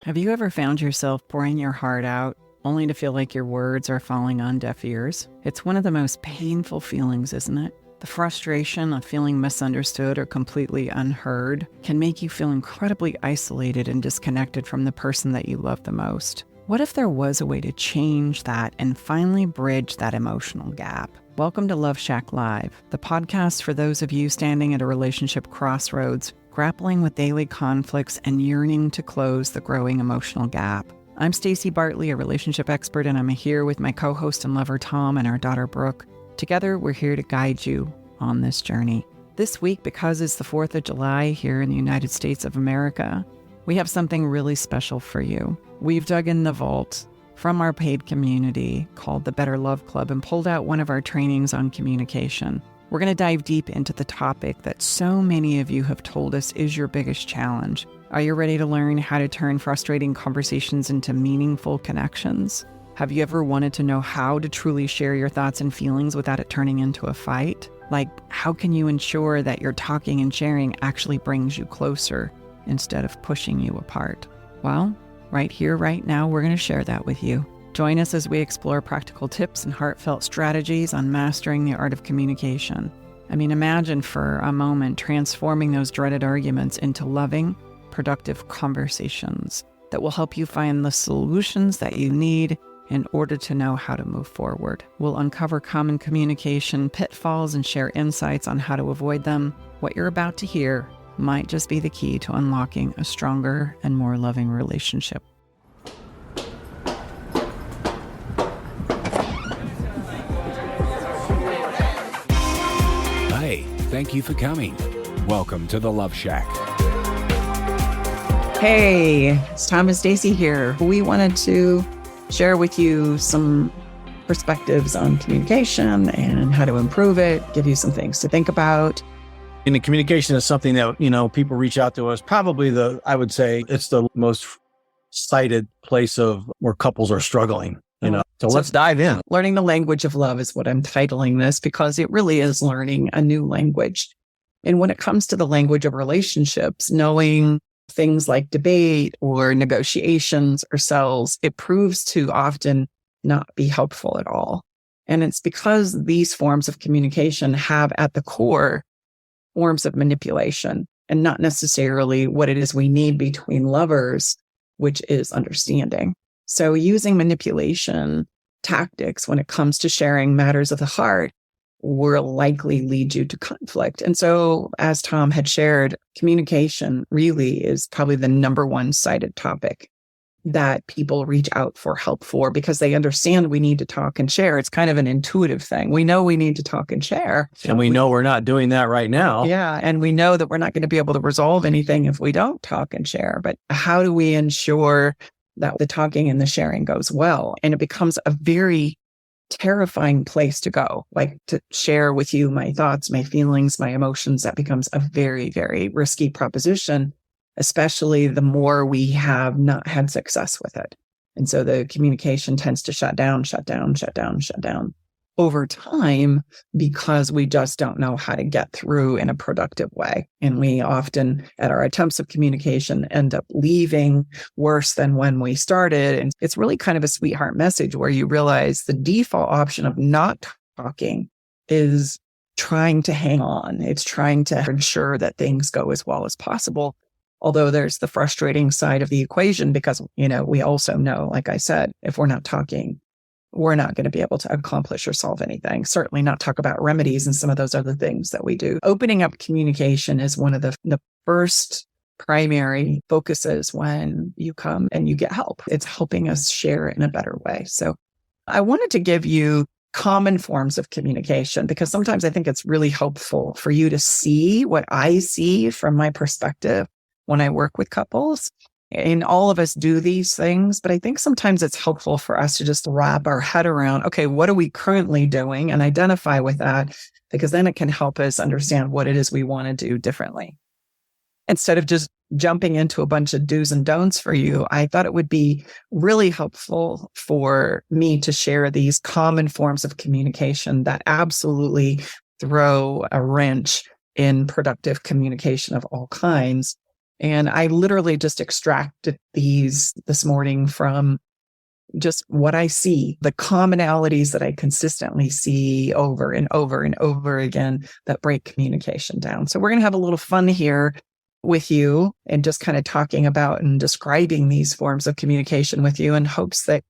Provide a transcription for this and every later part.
Have you ever found yourself pouring your heart out only to feel like your words are falling on deaf ears? It's one of the most painful feelings, isn't it? The frustration of feeling misunderstood or completely unheard can make you feel incredibly isolated and disconnected from the person that you love the most. What if there was a way to change that and finally bridge that emotional gap? Welcome to Love Shack Live, the podcast for those of you standing at a relationship crossroads, grappling with daily conflicts and yearning to close the growing emotional gap. I'm Staci Bartley, a relationship expert, and I'm here with my co-host and lover Tom and our daughter Brooke. Together, we're here to guide you on this journey. This week, because it's the 4th of July here in the United States of America, we have something really special for you. We've dug in the vault from our paid community called the Better Love Club and pulled out one of our trainings on communication. We're going to dive deep into the topic that so many of you have told us is your biggest challenge. Are you ready to learn how to turn frustrating conversations into meaningful connections? Have you ever wanted to know how to truly share your thoughts and feelings without it turning into a fight? Like, how can you ensure that your talking and sharing actually brings you closer instead of pushing you apart? Well, right here, right now, we're going to share that with you. Join us as we explore practical tips and heartfelt strategies on mastering the art of communication. I mean, imagine for a moment transforming those dreaded arguments into loving, productive conversations that will help you find the solutions that you need in order to know how to move forward. We'll uncover common communication pitfalls and share insights on how to avoid them. What you're about to hear might just be the key to unlocking a stronger and more loving relationship. Hey, thank you for coming. Welcome to the Love Shack. Hey, it's Tom and Staci here. We wanted to share with you some perspectives on communication and how to improve it, give you some things to think about. And the communication is something that, people reach out to us. Probably I would say it's the most cited place of where couples are struggling, So let's dive in. Learning the language of love is what I'm titling this because it really is learning a new language. And when it comes to the language of relationships, knowing things like debate or negotiations or sells, it proves to often not be helpful at all. And it's because these forms of communication have at the core forms of manipulation and not necessarily what it is we need between lovers, which is understanding. So using manipulation tactics when it comes to sharing matters of the heart will likely lead you to conflict. And so, as Tom had shared, communication really is probably the number one cited topic that people reach out for help for because they understand we need to talk and share. It's kind of an intuitive thing. We know we need to talk and share. And we know we're not doing that right now. Yeah. And we know that we're not going to be able to resolve anything if we don't talk and share. But how do we ensure that the talking and the sharing goes well? And it becomes a very terrifying place to go, like to share with you my thoughts, my feelings, my emotions. That becomes a very, very risky proposition, especially the more we have not had success with it. And so the communication tends to shut down over time because we just don't know how to get through in a productive way. And we often, at our attempts of communication, end up leaving worse than when we started. And it's really kind of a sweetheart message where you realize the default option of not talking is trying to hang on. It's trying to ensure that things go as well as possible. Although there's the frustrating side of the equation because, we also know, like I said, if we're not talking, we're not going to be able to accomplish or solve anything. Certainly not talk about remedies and some of those other things that we do. Opening up communication is one of the first primary focuses when you come and you get help. It's helping us share in a better way. So I wanted to give you common forms of communication because sometimes I think it's really helpful for you to see what I see from my perspective when I work with couples. And all of us do these things, but I think sometimes it's helpful for us to just wrap our head around, okay, what are we currently doing and identify with that, because then it can help us understand what it is we want to do differently. Instead of just jumping into a bunch of do's and don'ts for you, I thought it would be really helpful for me to share these common forms of communication that absolutely throw a wrench in productive communication of all kinds And I literally just extracted these this morning from just what I see, the commonalities that I consistently see over and over and over again that break communication down. So we're going to have a little fun here with you and just kind of talking about and describing these forms of communication with you in hopes that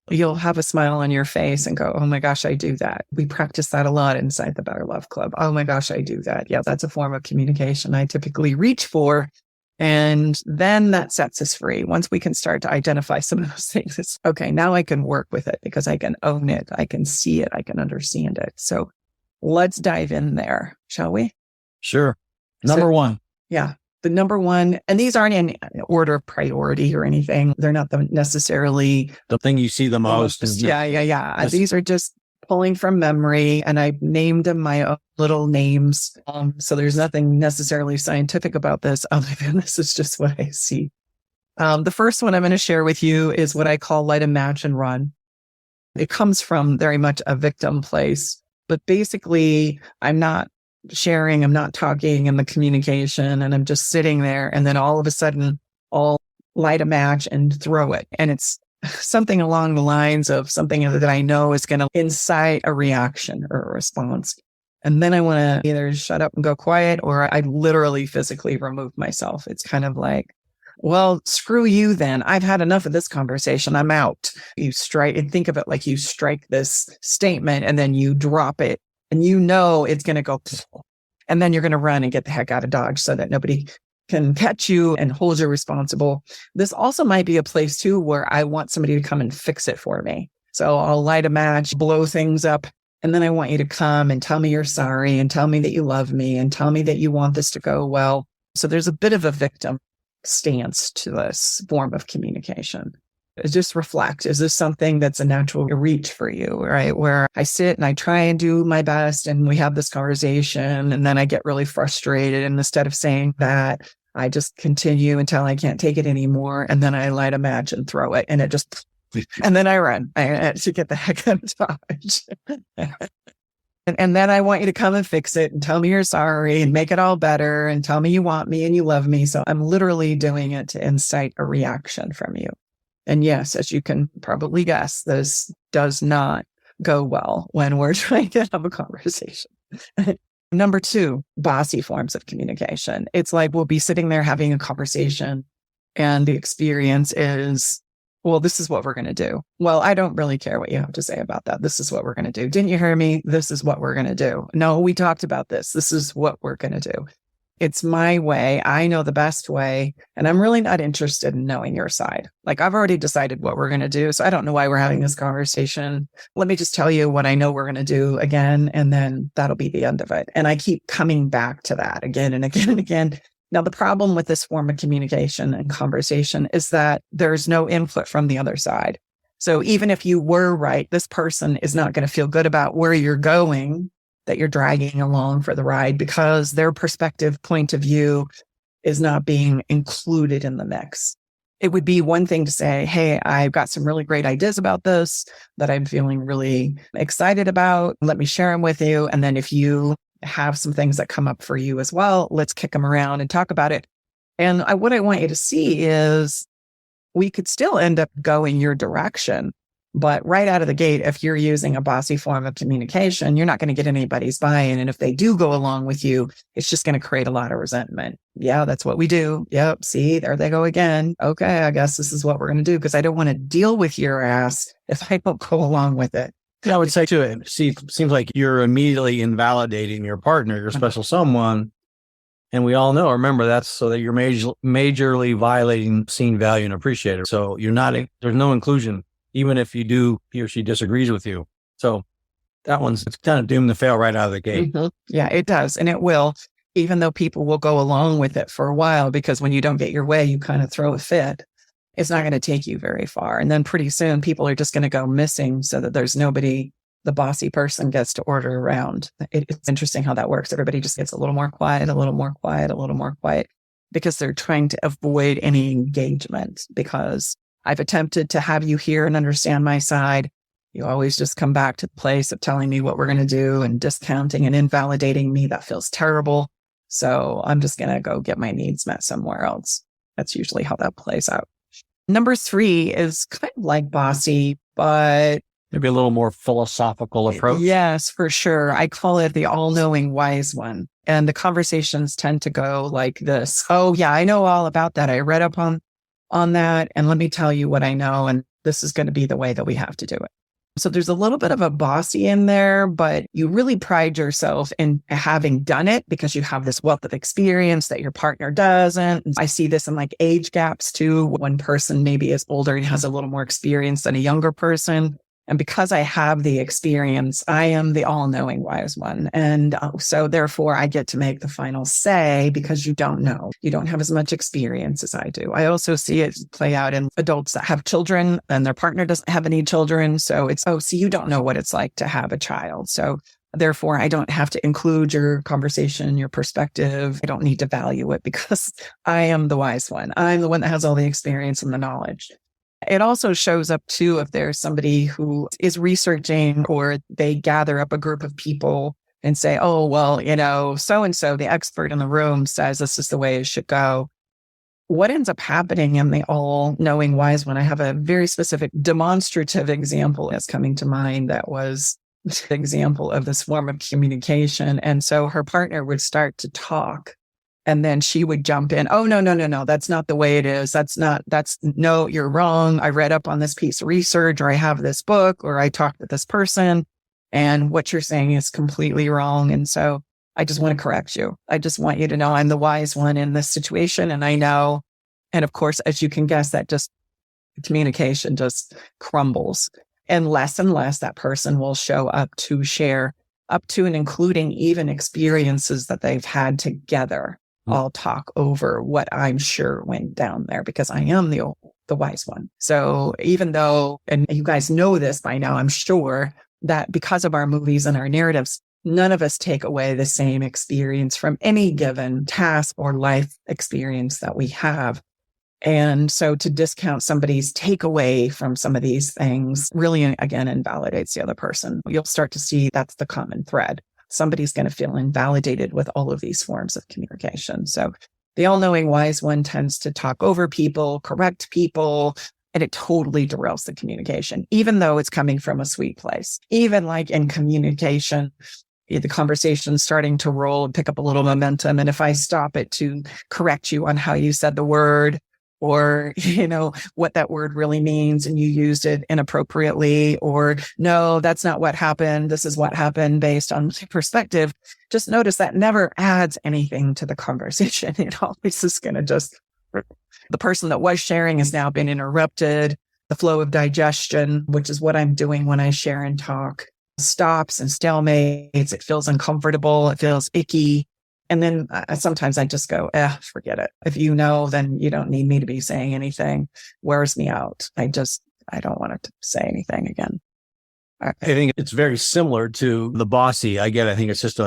you'll have a smile on your face and go, oh my gosh, I do that. We practice that a lot inside the Better Love Club. Oh my gosh, I do that. Yeah, that's a form of communication I typically reach for. And then that sets us free. Once we can start to identify some of those things, it's okay, now I can work with it because I can own it. I can see it. I can understand it. So let's dive in there, shall we? Sure. Number one. Yeah. The number one, and these aren't in order of priority or anything. They're not necessarily the thing you see the most. Yeah. These are just pulling from memory, and I named them my own little names. So there's nothing necessarily scientific about this other than this is just what I see. The first one I'm going to share with you is what I call light a match and run. It comes from very much a victim place, but basically I'm not sharing, I'm not talking in the communication, and I'm just sitting there, and then all of a sudden I'll light a match and throw it. And it's something along the lines of something that I know is going to incite a reaction or a response. And then I want to either shut up and go quiet, or I literally physically remove myself. It's kind of like, well, screw you then. I've had enough of this conversation. I'm out. You strike, and think of it like you strike this statement and then you drop it. And you know it's going to go, and then you're going to run and get the heck out of Dodge so that nobody can catch you and hold you responsible. This also might be a place too where I want somebody to come and fix it for me. So I'll light a match, blow things up, and then I want you to come and tell me you're sorry and tell me that you love me and tell me that you want this to go well. So there's a bit of a victim stance to this form of communication. Just reflect. Is this something that's a natural reach for you, right? Where I sit and I try and do my best and we have this conversation and then I get really frustrated. And instead of saying that, I just continue until I can't take it anymore. And then I light a match and throw it and it just, and then I run to get the heck out of Dodge. And then I want you to come and fix it and tell me you're sorry and make it all better and tell me you want me and you love me. So I'm literally doing it to incite a reaction from you. And yes, as you can probably guess, this does not go well when we're trying to have a conversation. Number two, bossy forms of communication. It's like we'll be sitting there having a conversation and the experience is, well, this is what we're going to do. Well, I don't really care what you have to say about that. This is what we're going to do. Didn't you hear me? This is what we're going to do. No, we talked about this. This is what we're going to do. It's my way. I know the best way. And I'm really not interested in knowing your side. Like I've already decided what we're going to do. So I don't know why we're having this conversation. Let me just tell you what I know we're going to do again. And then that'll be the end of it. And I keep coming back to that again and again and again. Now, the problem with this form of communication and conversation is that there's no input from the other side. So even if you were right, this person is not going to feel good about where you're going, that you're dragging along for the ride because their perspective, point of view is not being included in the mix. It would be one thing to say, hey, I've got some really great ideas about this that I'm feeling really excited about. Let me share them with you. And then if you have some things that come up for you as well, let's kick them around and talk about it. And what I want you to see is we could still end up going your direction. But right out of the gate, if you're using a bossy form of communication, you're not going to get anybody's buy-in. And if they do go along with you, it's just going to create a lot of resentment. Yeah, that's what we do. Yep. See, there they go again. Okay, I guess this is what we're going to do because I don't want to deal with your ass if I don't go along with it. I would say too, it seems like you're immediately invalidating your partner, your special someone. And we all know, remember, that's so that you're majorly violating seen, value, and appreciated. So there's no inclusion. Even if he or she disagrees with you. So it's kind of doomed to fail right out of the gate. Mm-hmm. Yeah, it does. And it will, even though people will go along with it for a while, because when you don't get your way, you kind of throw a fit. It's not going to take you very far. And then pretty soon people are just going to go missing so that there's nobody, the bossy person gets to order around. It's interesting how that works. Everybody just gets a little more quiet, a little more quiet, a little more quiet, because they're trying to avoid any engagement because I've attempted to have you hear and understand my side. You always just come back to the place of telling me what we're going to do and discounting and invalidating me. That feels terrible. So I'm just going to go get my needs met somewhere else. That's usually how that plays out. Number 3 is kind of like Bossy, but maybe a little more philosophical approach. Yes, for sure. I call it the all-knowing wise one. And the conversations tend to go like this. Oh, yeah, I know all about that. I read up on that. And let me tell you what I know. And this is going to be the way that we have to do it. So there's a little bit of a Bossy in there, but you really pride yourself in having done it because you have this wealth of experience that your partner doesn't. I see this in like age gaps too. One person maybe is older and has a little more experience than a younger person. And because I have the experience, I am the all-knowing wise one. And so therefore I get to make the final say because you don't know. You don't have as much experience as I do. I also see it play out in adults that have children and their partner doesn't have any children. So it's, oh, so you don't know what it's like to have a child. So therefore I don't have to include your conversation, your perspective. I don't need to value it because I am the wise one. I'm the one that has all the experience and the knowledge. It also shows up too if there's somebody who is researching or they gather up a group of people and say, oh, well, so-and-so, the expert in the room says this is the way it should go. What ends up happening in the all-knowing wise one, I have a very specific demonstrative example that's coming to mind that was an example of this form of communication. And so her partner would start to talk. And then she would jump in. Oh, no. That's not the way it is. No, you're wrong. I read up on this piece of research, or I have this book, or I talked to this person, and what you're saying is completely wrong. And so I just want to correct you. I just want you to know I'm the wise one in this situation. And I know. And of course, as you can guess, that just communication just crumbles. And less that person will show up to share up to and including even experiences that they've had together. I'll talk over what I'm sure went down there because I am the wise one. So even though, and you guys know this by now, I'm sure that because of our movies and our narratives, none of us take away the same experience from any given task or life experience that we have. And so to discount somebody's takeaway from some of these things really, again, invalidates the other person. You'll start to see that's the common thread. Somebody's going to feel invalidated with all of these forms of communication. So the all-knowing wise one tends to talk over people, correct people, and it totally derails the communication, even though it's coming from a sweet place. Even like in communication, the conversation's starting to roll and pick up a little momentum. And if I stop it to correct you on how you said the word, or, what that word really means and you used it inappropriately, or no, that's not what happened. This is what happened based on my perspective. Just notice that never adds anything to the conversation. It always is going to the person that was sharing has now been interrupted. The flow of digestion, which is what I'm doing when I share and talk, stops and stalemates. It feels uncomfortable. It feels icky. And then sometimes I just go, forget it. If you know, then you don't need me to be saying anything. Wears me out. I don't want to say anything again. I think it's very similar to the Bossy. I think it's just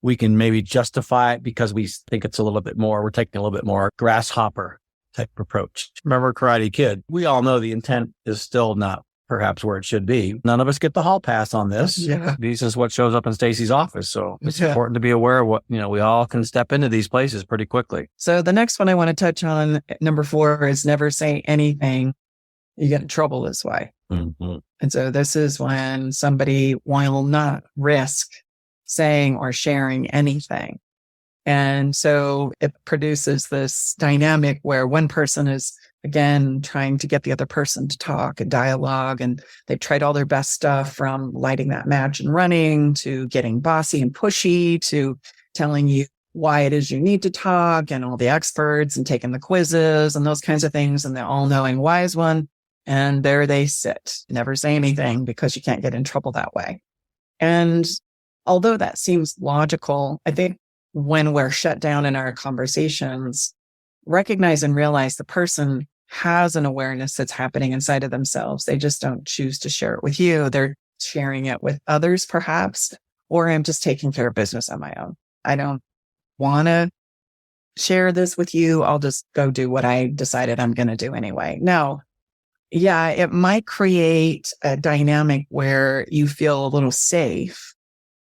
we can maybe justify it because we think it's a little bit more, we're taking a little bit more grasshopper type approach. Remember Karate Kid? We all know the intent is still not perhaps where it should be. None of us get the hall pass on this. Yeah. This is what shows up in Staci's office. So it's important to be aware of what, we all can step into these places pretty quickly. So the next one I want to touch on, number 4, is never say anything. You get in trouble this way. Mm-hmm. And so this is when somebody will not risk saying or sharing anything. And so it produces this dynamic where one person is, again, trying to get the other person to talk, a dialogue, and they've tried all their best stuff from lighting that match and running to getting bossy and pushy to telling you why it is you need to talk and all the experts and taking the quizzes and those kinds of things and the all-knowing wise one. And there they sit, never say anything because you can't get in trouble that way. And although that seems logical, I think when we're shut down in our conversations, recognize and realize the person has an awareness that's happening inside of themselves. They just don't choose to share it with you. They're sharing it with others, perhaps, or I'm just taking care of business on my own. I don't want to share this with you. I'll just go do what I decided I'm going to do anyway. Now, yeah, it might create a dynamic where you feel a little safe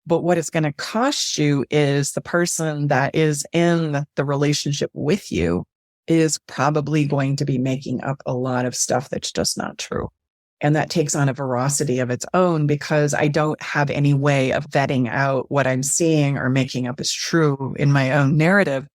But what it's going to cost you is the person that is in the relationship with you is probably going to be making up a lot of stuff that's just not true. And that takes on a veracity of its own because I don't have any way of vetting out what I'm seeing or making up as true in my own narrative.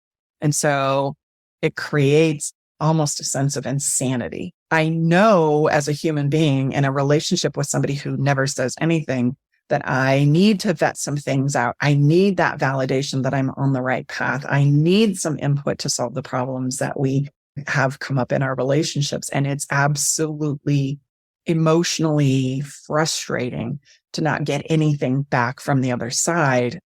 And so it creates almost a sense of insanity. I know as a human being in a relationship with somebody who never says anything that I need to vet some things out. I need that validation that I'm on the right path. I need some input to solve the problems that we have come up in our relationships. And it's absolutely emotionally frustrating to not get anything back from the other side.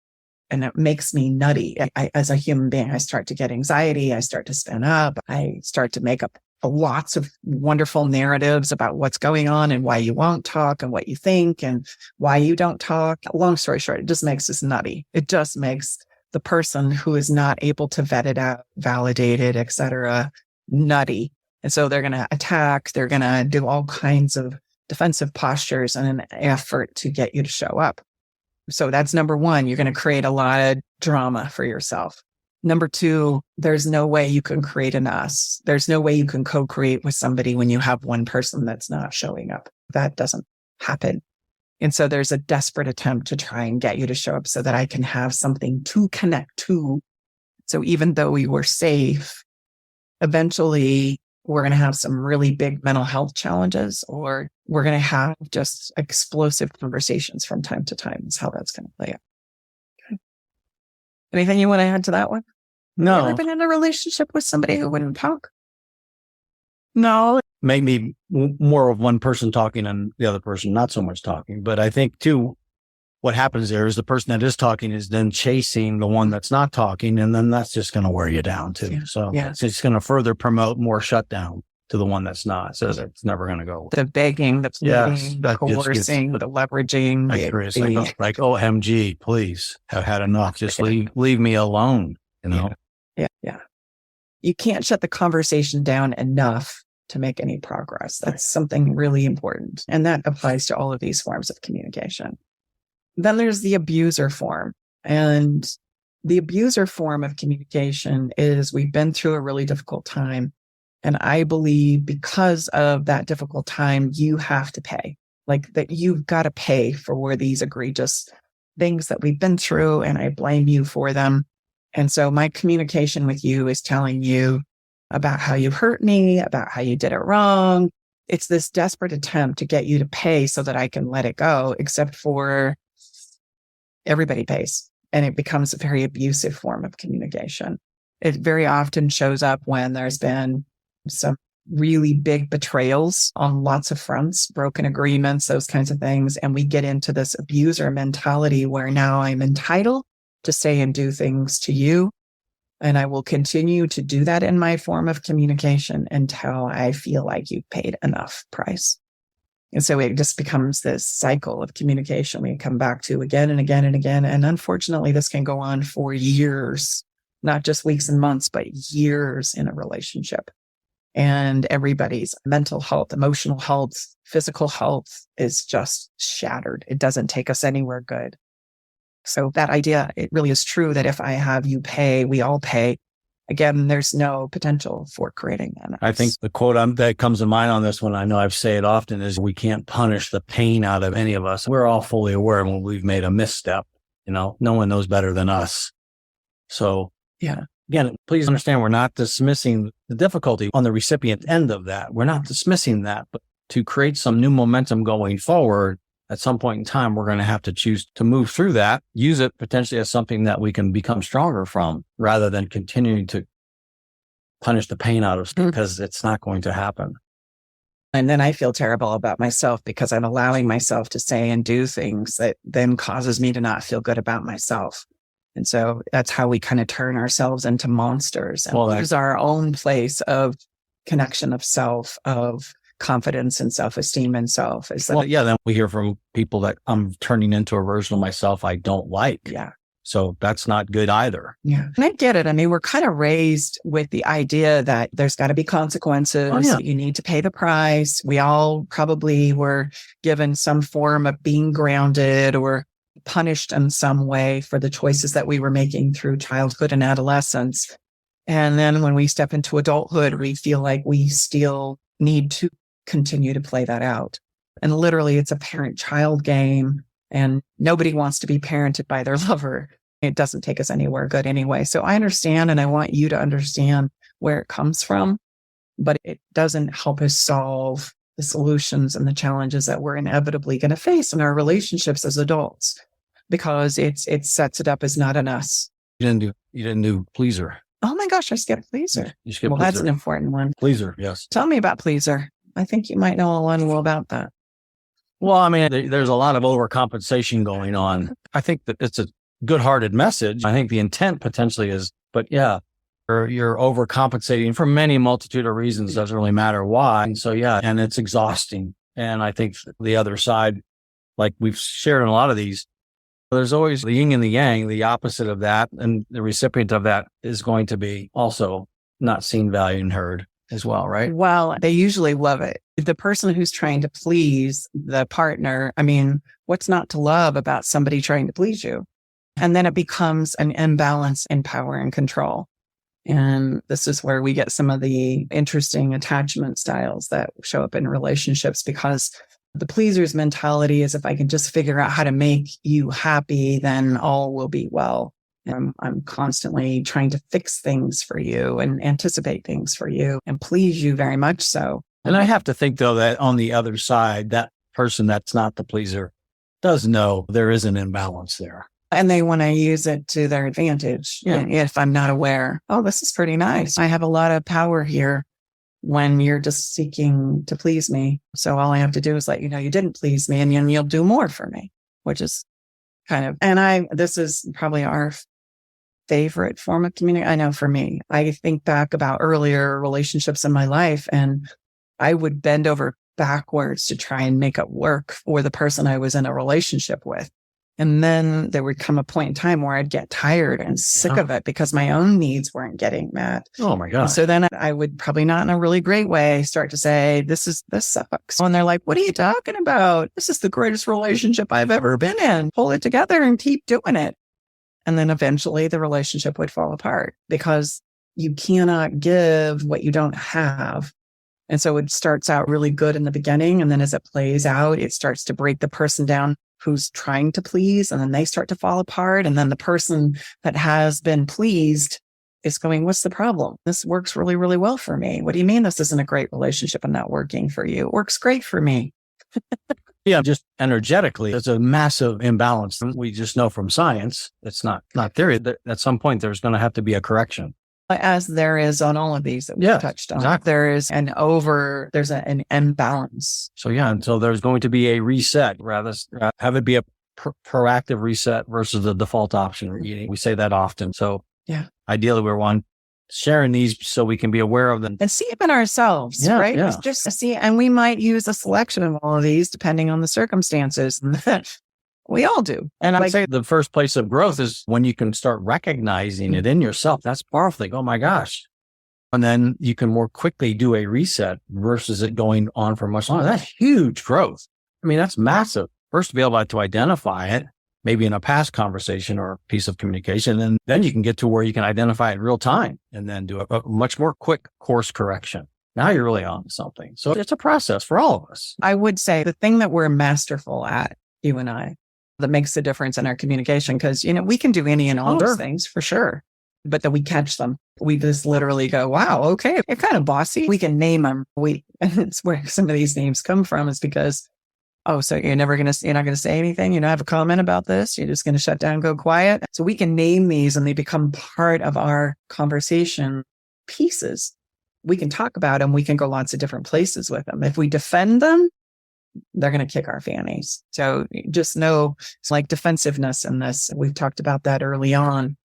And it makes me nutty. As a human being, I start to get anxiety. I start to spin up. I start to make up lots of wonderful narratives about what's going on and why you won't talk and what you think and why you don't talk. Long story short, it just makes us nutty. It just makes the person who is not able to vet it out, validate it, etc., nutty. And so they're going to attack. They're going to do all kinds of defensive postures in an effort to get you to show up. So that's number one. You're going to create a lot of drama for yourself. Number two, there's no way you can create an us. There's no way you can co-create with somebody when you have one person that's not showing up. That doesn't happen. And so there's a desperate attempt to try and get you to show up so that I can have something to connect to. So even though we were safe, eventually we're going to have some really big mental health challenges, or we're going to have just explosive conversations from time to time. Is how that's going to play out. Okay. Anything you want to add to that one? No. Have you ever been in a relationship with somebody who wouldn't talk? No. Maybe more of one person talking and the other person not so much talking. But I think too, what happens there is the person that is talking is then chasing the one that's not talking. And then that's just going to wear you down too. Yeah. So Yeah. it's just going to further promote more shutdown to the one that's not. So it's never going to go. The begging, the pleading, the that just coercing, the leveraging. It's like, OMG, please, I've had enough. Just leave me alone, you know? Yeah. You can't shut the conversation down enough to make any progress. That's something really important. And that applies to all of these forms of communication. Then there's the abuser form. And the abuser form of communication is we've been through a really difficult time. And I believe because of that difficult time, you have to pay. Like that you've got to pay for these egregious things that we've been through, and I blame you for them. And so my communication with you is telling you about how you hurt me, about how you did it wrong. It's this desperate attempt to get you to pay so that I can let it go, except for everybody pays. And it becomes a very abusive form of communication. It very often shows up when there's been some really big betrayals on lots of fronts, broken agreements, those kinds of things. And we get into this abuser mentality where now I'm entitled to say and do things to you. And I will continue to do that in my form of communication until I feel like you've paid enough price. And so it just becomes this cycle of communication we come back to again and again and again. And unfortunately, this can go on for years, not just weeks and months, but years in a relationship. And everybody's mental health, emotional health, physical health is just shattered. It doesn't take us anywhere good. So that idea, it really is true that if I have you pay, we all pay. Again, there's no potential for creating that. I think the quote that comes to mind on this one, I know I've said it often, is we can't punish the pain out of any of us. We're all fully aware when we've made a misstep. No one knows better than us. So yeah. Again, please understand, we're not dismissing the difficulty on the recipient end of that. We're not dismissing that, but to create some new momentum going forward, at some point in time, we're going to have to choose to move through that, use it potentially as something that we can become stronger from, rather than continuing to punish the pain out of us, because it's not going to happen. And then I feel terrible about myself because I'm allowing myself to say and do things that then causes me to not feel good about myself. And so that's how we kind of turn ourselves into monsters and lose our own place of connection of self, of confidence and self-esteem and self. Then we hear from people that I'm turning into a version of myself I don't like. Yeah. So that's not good either. Yeah. And I get it. I mean, we're kind of raised with the idea that there's got to be consequences. Oh, yeah. You need to pay the price. We all probably were given some form of being grounded or punished in some way for the choices that we were making through childhood and adolescence. And then when we step into adulthood, we feel like we still need to continue to play that out. And literally, it's a parent-child game, and nobody wants to be parented by their lover. It doesn't take us anywhere good anyway. So I understand, and I want you to understand where it comes from, but it doesn't help us solve the solutions and the challenges that we're inevitably going to face in our relationships as adults, because it sets it up as not an us. You didn't do pleaser. Oh my gosh, I skipped pleaser. You skipped Well, pleaser. that's an important one. Pleaser, yes. Tell me about pleaser. I think you might know a little about that. Well, I mean, there's a lot of overcompensation going on. I think that it's a good-hearted message. I think the intent potentially is, but yeah, you're overcompensating for many multitude of reasons. Doesn't really matter why. And so, yeah, and it's exhausting. And I think the other side, like we've shared in a lot of these, there's always the yin and the yang, the opposite of that. And the recipient of that is going to be also not seen, valued, and heard as well, right? Well, they usually love it. The person who's trying to please the partner, I mean, what's not to love about somebody trying to please you? And then it becomes an imbalance in power and control. And this is where we get some of the interesting attachment styles that show up in relationships, because the pleaser's mentality is, if I can just figure out how to make you happy, then all will be well. And I'm constantly trying to fix things for you and anticipate things for you and please you very much so. And I have to think, though, that on the other side, that person that's not the pleaser does know there is an imbalance there. And they want to use it to their advantage. Yeah. If I'm not aware, oh, this is pretty nice. I have a lot of power here when you're just seeking to please me. So all I have to do is let you know you didn't please me, and then you'll do more for me, which is kind of, this is probably our favorite form of communication. I know for me, I think back about earlier relationships in my life, and I would bend over backwards to try and make it work for the person I was in a relationship with. And then there would come a point in time where I'd get tired and sick of it because my own needs weren't getting met. Oh my God. So then I would, probably not in a really great way, start to say, this sucks. And they're like, what are you talking about? This is the greatest relationship I've ever been in. Pull it together and keep doing it. And then eventually the relationship would fall apart, because you cannot give what you don't have. And so it starts out really good in the beginning. And then as it plays out, it starts to break the person down who's trying to please, and then they start to fall apart. And then the person that has been pleased is going, what's the problem? This works really, really well for me. What do you mean this isn't a great relationship and not working for you? It works great for me. Yeah, just energetically, there's a massive imbalance. We just know from science, it's not theory, that at some point there's going to have to be a correction. As there is on all of these that we've touched on. Exactly. There's an imbalance. So yeah, until there's going to be a reset, rather have it be a proactive reset versus the default option. We say that often. So yeah, ideally we're sharing these so we can be aware of them and see it in ourselves, right? Yeah. Just see, and we might use a selection of all of these depending on the circumstances. We all do. And I'd say the first place of growth is when you can start recognizing it in yourself. That's powerful. Like, oh my gosh. And then you can more quickly do a reset versus it going on for much longer. That's huge growth. I mean, that's massive. First, to be able to identify it, maybe in a past conversation or piece of communication, and then you can get to where you can identify it in real time and then do a much more quick course correction. Now you're really on to something. So it's a process for all of us. I would say the thing that we're masterful at, you and I, that makes the difference in our communication, because, we can do any and all those things for sure, but then we catch them. We just literally go, wow, okay, you're kind of bossy. We can name them. And it's where some of these names come from, is because, so you're not going to say anything. You don't have a comment about this. You're just going to shut down, go quiet. So we can name these and they become part of our conversation pieces. We can talk about them. We can go lots of different places with them. If we defend them, they're going to kick our fannies. So just know it's like defensiveness in this. We've talked about that early on.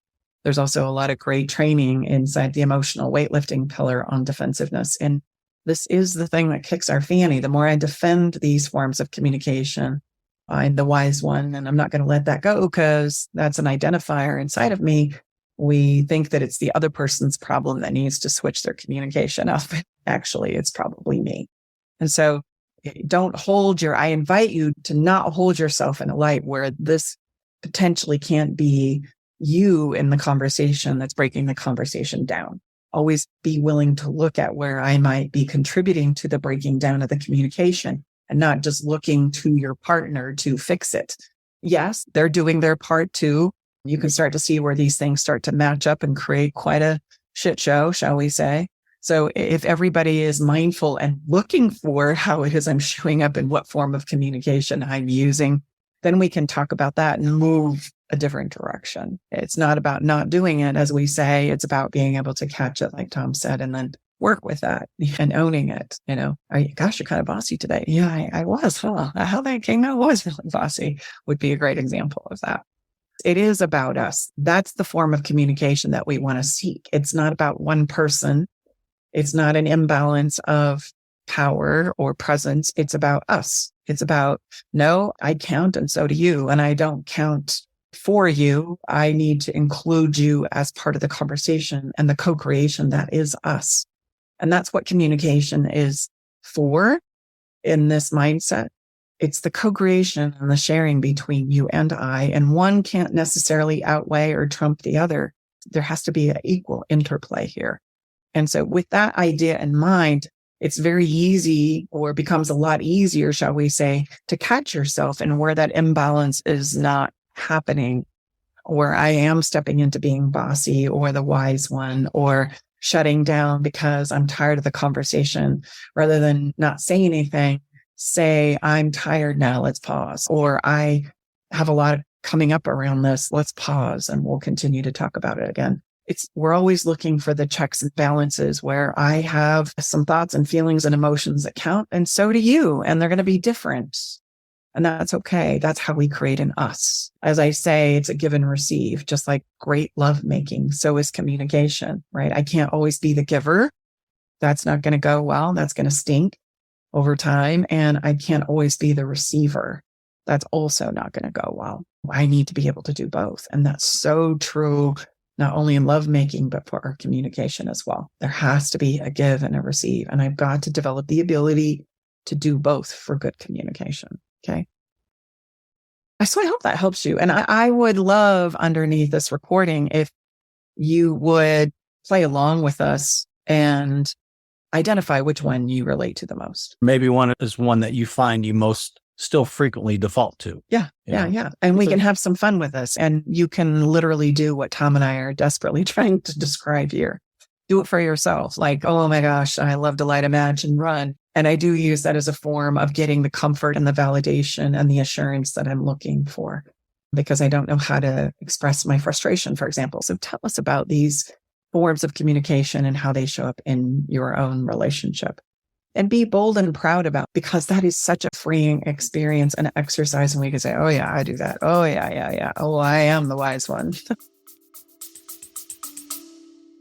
There's also a lot of great training inside the emotional weightlifting pillar on defensiveness. And this is the thing that kicks our fanny. The more I defend these forms of communication, I'm the wise one, and I'm not going to let that go, because that's an identifier inside of me. We think that it's the other person's problem that needs to switch their communication up. Actually, it's probably me. And so I invite you to not hold yourself in a light where this potentially can't be you in the conversation that's breaking the conversation down. Always be willing to look at where I might be contributing to the breaking down of the communication and not just looking to your partner to fix it. Yes, they're doing their part too. You can start to see where these things start to match up and create quite a shit show, shall we say. So if everybody is mindful and looking for how it is I'm showing up and what form of communication I'm using, then we can talk about that and move a different direction. It's not about not doing it, as we say. It's about being able to catch it, like Tom said, and then work with that and owning it. Gosh, you're kind of bossy today. Yeah, I was. Huh? How that came out was really bossy would be a great example of that. It is about us. That's the form of communication that we want to seek. It's not about one person. It's not an imbalance of power or presence. It's about us. It's about, no, I count and so do you. And I don't count for you. I need to include you as part of the conversation and the co-creation that is us. And that's what communication is for in this mindset. It's the co-creation and the sharing between you and I, and one can't necessarily outweigh or trump the other. There has to be an equal interplay here. And so with that idea in mind, it's very easy, or becomes a lot easier, shall we say, to catch yourself and where that imbalance is not happening, or I am stepping into being bossy or the wise one, or shutting down because I'm tired of the conversation, rather than not say anything, say, I'm tired now, let's pause. Or I have a lot coming up around this, let's pause and we'll continue to talk about it again. We're always looking for the checks and balances where I have some thoughts and feelings and emotions that count, and so do you, and they're going to be different. And that's okay. That's how we create an us. As I say, it's a give and receive, just like great love making. So is communication, right? I can't always be the giver. That's not going to go well. That's going to stink over time. And I can't always be the receiver. That's also not going to go well. I need to be able to do both. And that's so true, not only in lovemaking, but for our communication as well. There has to be a give and a receive. And I've got to develop the ability to do both for good communication. Okay. So I hope that helps you. And I would love underneath this recording if you would play along with us and identify which one you relate to the most. Maybe one is one that you find you most still frequently default to. Yeah. And we can have some fun with this. And you can literally do what Tom and I are desperately trying to describe here. Do it for yourself. Like, oh my gosh, I love to light a match and run. And I do use that as a form of getting the comfort and the validation and the assurance that I'm looking for, because I don't know how to express my frustration, for example. So tell us about these forms of communication and how they show up in your own relationship. And be bold and proud about, because that is such a freeing experience and exercise. And we can say, oh yeah, I do that. Oh yeah. Oh, I am the wise one.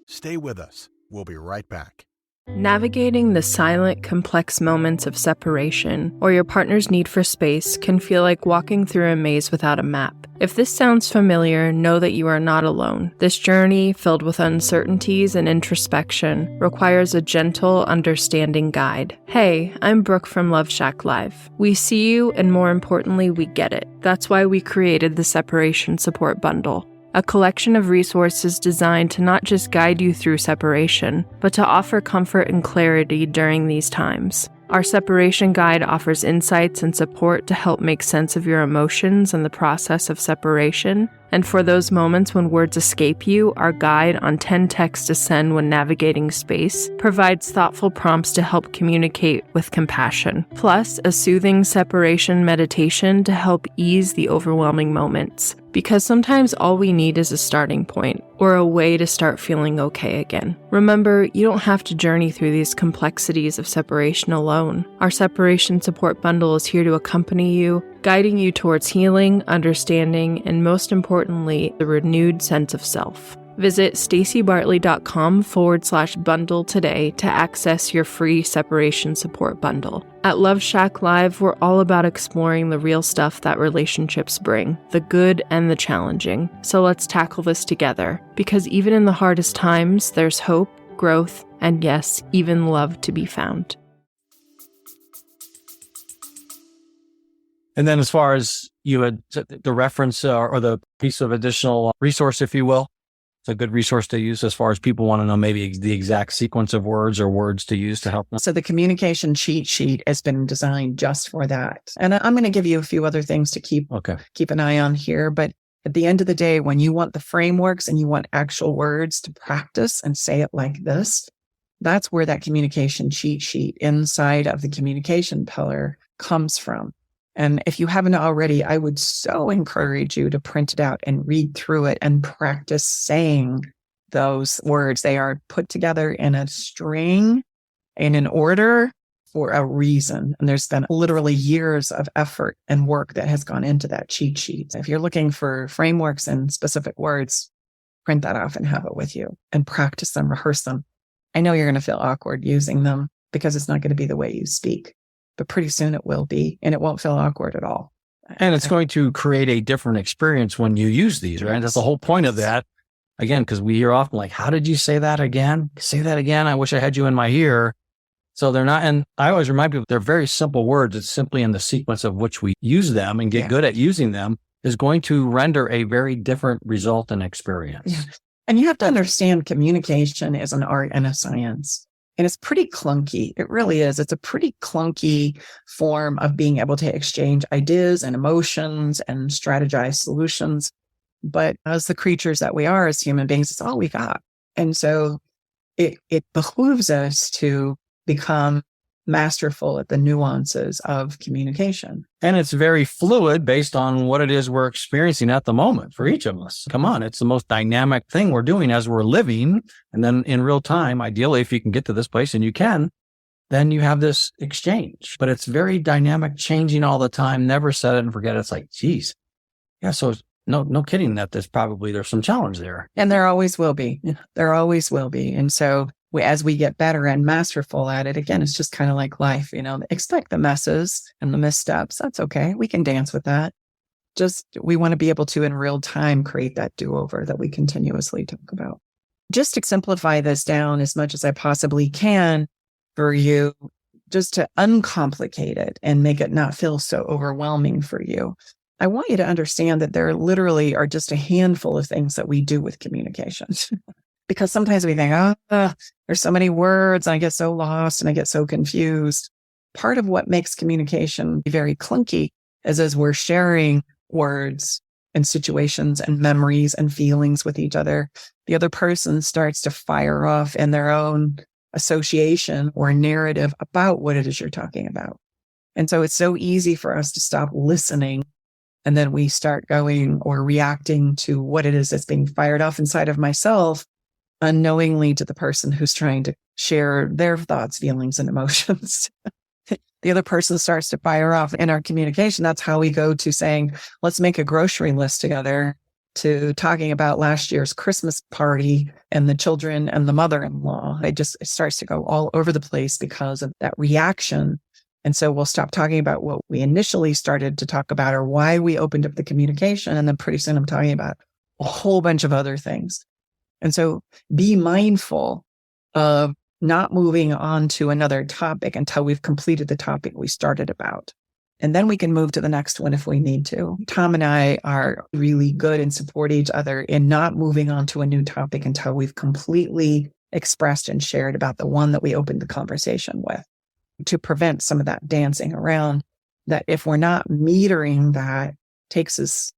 Stay with us. We'll be right back. Navigating the silent, complex moments of separation or your partner's need for space can feel like walking through a maze without a map. If this sounds familiar, know that you are not alone. This journey, filled with uncertainties and introspection, requires a gentle, understanding guide. Hey, I'm Brooke from Love Shack Live. We see you, and more importantly, we get it. That's why we created the Separation Support Bundle. A collection of resources designed to not just guide you through separation, but to offer comfort and clarity during these times. Our separation guide offers insights and support to help make sense of your emotions and the process of separation. And for those moments when words escape you, our guide on 10 texts to send when navigating space provides thoughtful prompts to help communicate with compassion. Plus, a soothing separation meditation to help ease the overwhelming moments. Because sometimes all we need is a starting point, or a way to start feeling okay again. Remember, you don't have to journey through these complexities of separation alone. Our separation support bundle is here to accompany you, guiding you towards healing, understanding, and most importantly, the renewed sense of self. Visit stacibartley.com/bundle today to access your free separation support bundle. At Love Shack Live, we're all about exploring the real stuff that relationships bring, the good and the challenging. So let's tackle this together, because even in the hardest times, there's hope, growth, and yes, even love to be found. And then as far as you had the reference or the piece of additional resource, if you will, it's a good resource to use as far as people want to know maybe the exact sequence of words or words to use to help them. So the communication cheat sheet has been designed just for that. And I'm going to give you a few other things to keep an eye on here. But at the end of the day, when you want the frameworks and you want actual words to practice and say it like this, that's where that communication cheat sheet inside of the communication pillar comes from. And if you haven't already, I would so encourage you to print it out and read through it and practice saying those words. They are put together in a string and in order for a reason. And there's been literally years of effort and work that has gone into that cheat sheet. If you're looking for frameworks and specific words, print that off and have it with you and practice them, rehearse them. I know you're going to feel awkward using them because it's not going to be the way you speak, but pretty soon it will be, and it won't feel awkward at all. And it's going to create a different experience when you use these, right? That's the whole point of that. Again, because we hear often like, how did you say that again? Say that again. I wish I had you in my ear. So they're not, and I always remind people, they're very simple words. It's simply in the sequence of which we use them and get good at using them is going to render a very different result and experience. Yeah. And you have to understand communication is an art and a science. And it's pretty clunky. It really is. It's a pretty clunky form of being able to exchange ideas and emotions and strategize solutions. But as the creatures that we are as human beings, it's all we got. And so it behooves us to become masterful at the nuances of communication. And it's very fluid based on what it is we're experiencing at the moment for each of us. Come on, it's the most dynamic thing we're doing as we're living. And then in real time, ideally, if you can get to this place and you can, then you have this exchange. But it's very dynamic, changing all the time. Never set it and forget it. It's like, geez. Yeah, so no kidding that there's some challenge there. And there always will be. There always will be. And so as we get better and masterful at it, again, it's just kind of like life, expect the messes and the missteps. That's okay. We can dance with that. Just, we want to be able to in real time create that do-over that we continuously talk about. Just to simplify this down as much as I possibly can for you, just to uncomplicate it and make it not feel so overwhelming for you. I want you to understand that there literally are just a handful of things that we do with communication. Because sometimes we think, there's so many words, and I get so lost and I get so confused. Part of what makes communication very clunky is as we're sharing words and situations and memories and feelings with each other, the other person starts to fire off in their own association or narrative about what it is you're talking about. And so it's so easy for us to stop listening. And then we start going or reacting to what it is that's being fired off inside of myself, unknowingly to the person who's trying to share their thoughts, feelings, and emotions. The other person starts to fire off in our communication. That's how we go to saying, let's make a grocery list together, to talking about last year's Christmas party and the children and the mother-in-law. It starts to go all over the place because of that reaction. And so we'll stop talking about what we initially started to talk about or why we opened up the communication. And then pretty soon I'm talking about a whole bunch of other things. And so be mindful of not moving on to another topic until we've completed the topic we started about. And then we can move to the next one if we need to. Tom and I are really good and support each other in not moving on to a new topic until we've completely expressed and shared about the one that we opened the conversation with, to prevent some of that dancing around that if we're not metering that takes us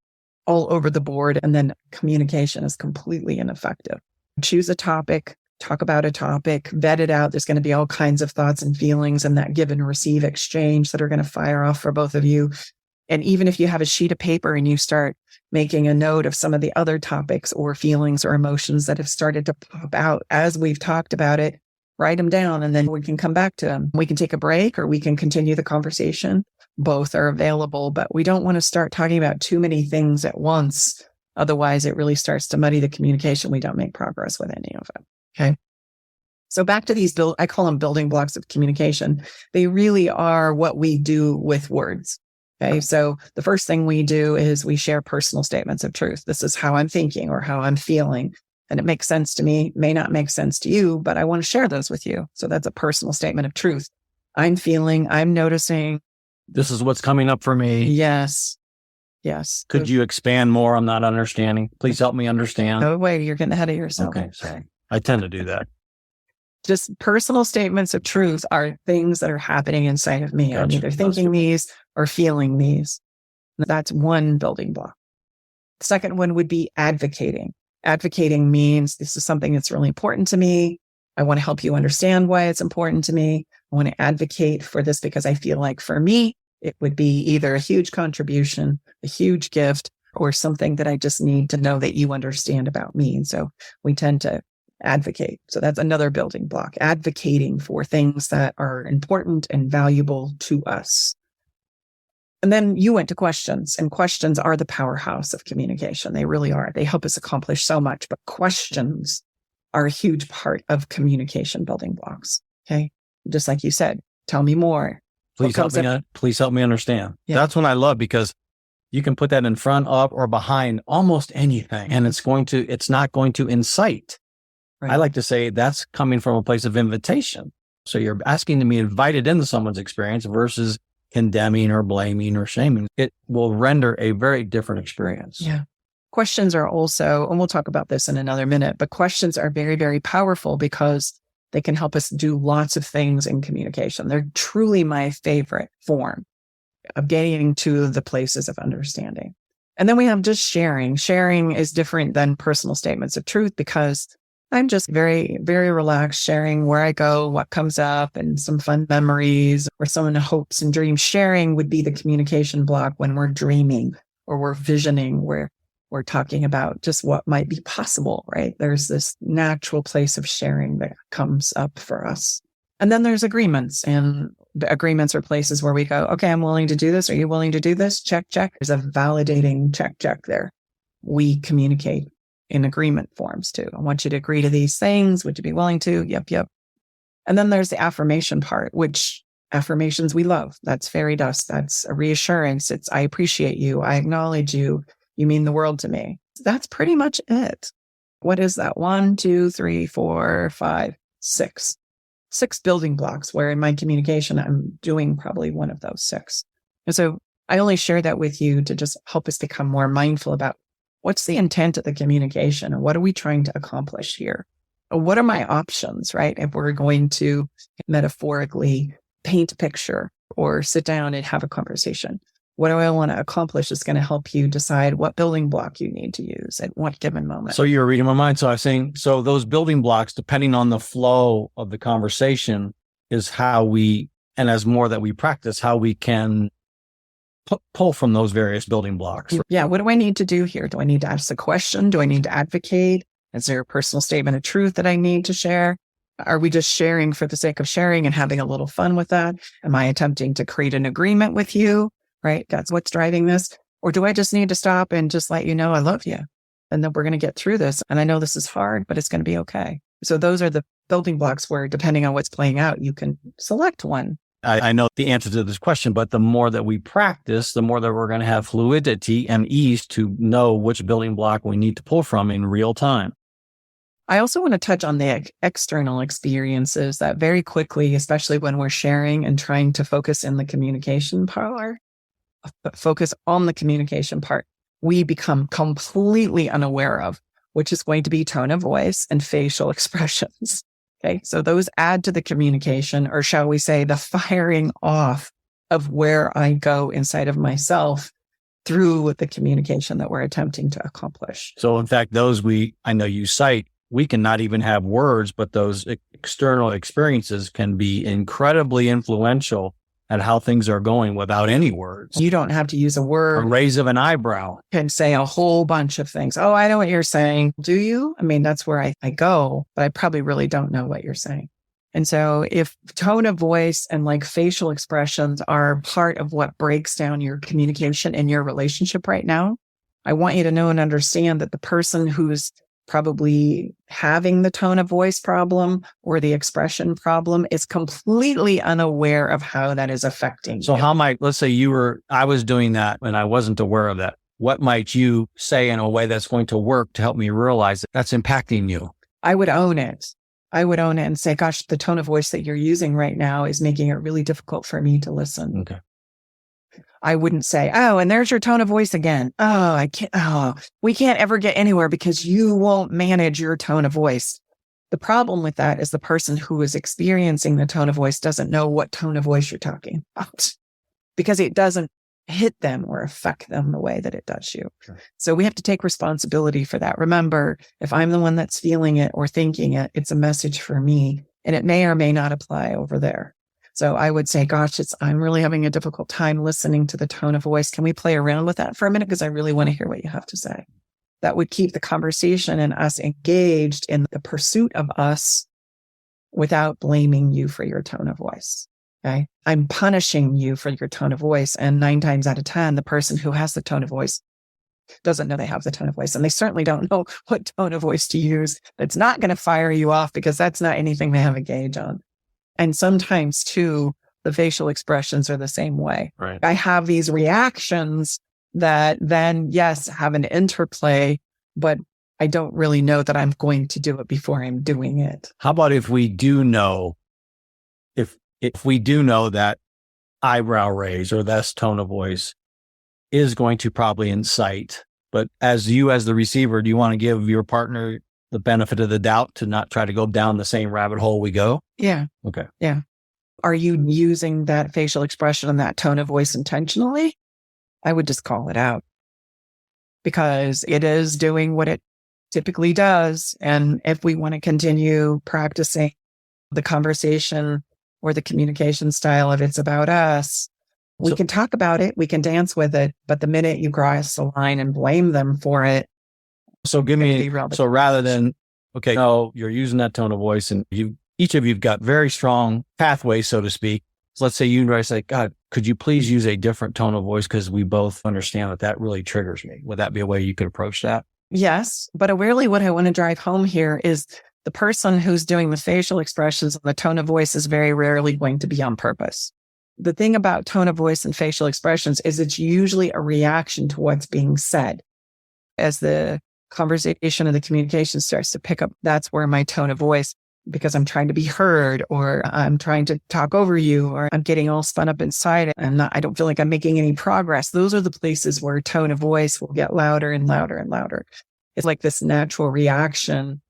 all over the board, and then communication is completely ineffective. Choose a topic, talk about a topic, vet it out. There's going to be all kinds of thoughts and feelings and that give and receive exchange that are going to fire off for both of you. And even if you have a sheet of paper and you start making a note of some of the other topics or feelings or emotions that have started to pop out as we've talked about it, write them down, and then we can come back to them. We can take a break or we can continue the conversation. Both are available, but we don't want to start talking about too many things at once. Otherwise, it really starts to muddy the communication. We don't make progress with any of it. Okay. So back to these, I call them building blocks of communication. They really are what we do with words. Okay. So the first thing we do is we share personal statements of truth. This is how I'm thinking or how I'm feeling. And it makes sense to me, may not make sense to you, but I want to share those with you. So that's a personal statement of truth. I'm feeling, I'm noticing This is what's coming up for me. Yes. Yes. Could you expand more? I'm not understanding. Please help me understand. Oh, wait, you're getting ahead of yourself. Okay, sorry. I tend to do that. Just personal statements of truth are things that are happening inside of me. I'm Gotcha. either thinking these or feeling these. That's one building block. The second one would be advocating. Advocating means this is something that's really important to me. I want to help you understand why it's important to me. I want to advocate for this because I feel like for me, it would be either a huge contribution, a huge gift, or something that I just need to know that you understand about me. And so we tend to advocate. So that's another building block, advocating for things that are important and valuable to us. And then you went to questions, and questions are the powerhouse of communication. They really are. They help us accomplish so much, but questions are a huge part of communication building blocks. Okay. Just like you said, tell me more. Please help me understand. Yeah. That's what I love, because you can put that in front of or behind almost anything, and it's not going to incite. Right. I like to say that's coming from a place of invitation. So you're asking to be invited into someone's experience versus condemning or blaming or shaming. It will render a very different experience. Yeah. Questions are also, and we'll talk about this in another minute, but questions are very, very powerful because they can help us do lots of things in communication. They're truly my favorite form of getting to the places of understanding. And then we have just sharing. Sharing is different than personal statements of truth because I'm just very, very relaxed, sharing where I go, what comes up, and some fun memories or some hopes and dreams. Sharing would be the communication block when we're dreaming or we're visioning, where we're talking about just what might be possible, right? There's this natural place of sharing that comes up for us. And then there's agreements, and the agreements are places where we go, okay, I'm willing to do this. Are you willing to do this? Check, check. There's a validating check there. We communicate in agreement forms too. I want you to agree to these things. Would you be willing to? Yep. And then there's the affirmation part, which affirmations we love. That's fairy dust. That's a reassurance. It's, I appreciate you. I acknowledge you. You mean the world to me. That's pretty much it. What is that? 1, 2, 3, 4, 5, 6. 6 building blocks where in my communication, I'm doing probably one of those 6. And so I only share that with you to just help us become more mindful about what's the intent of the communication and what are we trying to accomplish here? What are my options, right? If we're going to metaphorically paint a picture or sit down and have a conversation, what do I want to accomplish is going to help you decide what building block you need to use at what given moment. So you were reading my mind. So I was saying, so those building blocks, depending on the flow of the conversation, is how we, and as more that we practice, how we can pull from those various building blocks. Yeah. What do I need to do here? Do I need to ask a question? Do I need to advocate? Is there a personal statement of truth that I need to share? Are we just sharing for the sake of sharing and having a little fun with that? Am I attempting to create an agreement with you? Right? That's what's driving this. Or do I just need to stop and just let you know I love you? And then we're going to get through this. And I know this is hard, but it's going to be okay. So those are the building blocks where, depending on what's playing out, you can select one. I know the answer to this question, but the more that we practice, the more that we're going to have fluidity and ease to know which building block we need to pull from in real time. I also want to touch on the external experiences that very quickly, especially when we're sharing and trying to focus in the communication part, focus on the communication part, we become completely unaware of, which is going to be tone of voice and facial expressions. Okay. So those add to the communication, or shall we say the firing off of where I go inside of myself through the communication that we're attempting to accomplish. So in fact, those I know you cite, we can not even have words, but those external experiences can be incredibly influential at how things are going without any words. You don't have to use a word. A raise of an eyebrow can say a whole bunch of things. Oh, I know what you're saying. Do you? I mean, that's where I go, but I probably really don't know what you're saying. And so if tone of voice and like facial expressions are part of what breaks down your communication in your relationship right now, I want you to know and understand that the person who's probably having the tone of voice problem or the expression problem is completely unaware of how that is affecting So you. let's say I was doing that and I wasn't aware of that. What might you say in a way that's going to work to help me realize that that's impacting you? I would own it. I would own it and say, gosh, the tone of voice that you're using right now is making it really difficult for me to listen. Okay. I wouldn't say, oh, and there's your tone of voice again. We can't ever get anywhere because you won't manage your tone of voice. The problem with that is the person who is experiencing the tone of voice doesn't know what tone of voice you're talking about because it doesn't hit them or affect them the way that it does you. Sure. So we have to take responsibility for that. Remember, if I'm the one that's feeling it or thinking it, it's a message for me, and it may or may not apply over there. So I would say, gosh, I'm really having a difficult time listening to the tone of voice. Can we play around with that for a minute? Because I really want to hear what you have to say. That would keep the conversation and us engaged in the pursuit of us without blaming you for your tone of voice. Okay. I'm punishing you for your tone of voice. And 9 times out of 10, the person who has the tone of voice doesn't know they have the tone of voice. And they certainly don't know what tone of voice to use. That's not going to fire you off because that's not anything they have a gauge on. And sometimes too, the facial expressions are the same way. Right. I have these reactions that then, yes, have an interplay, but I don't really know that I'm going to do it before I'm doing it. How about if we do know, if we do know that eyebrow raise or this tone of voice is going to probably incite, but as the receiver, do you want to give your partner the benefit of the doubt to not try to go down the same rabbit hole we go? Yeah. Okay. Yeah. Are you using that facial expression and that tone of voice intentionally? I would just call it out because it is doing what it typically does. And if we want to continue practicing the conversation or the communication style, if it's about us, we can talk about it, we can dance with it. But the minute you cross the line and blame them for it. So rather than, okay, no, you're using that tone of voice and each of you've got very strong pathways, so to speak. So let's say you and I say, God, could you please use a different tone of voice? Because we both understand that really triggers me. Would that be a way you could approach that? Yes. But really what I want to drive home here is the person who's doing the facial expressions and the tone of voice is very rarely going to be on purpose. The thing about tone of voice and facial expressions is it's usually a reaction to what's being said. As the conversation and the communication starts to pick up, that's where my tone of voice, because I'm trying to be heard or I'm trying to talk over you or I'm getting all spun up inside and I don't feel like I'm making any progress. Those are the places where tone of voice will get louder and louder and louder. It's like this natural reaction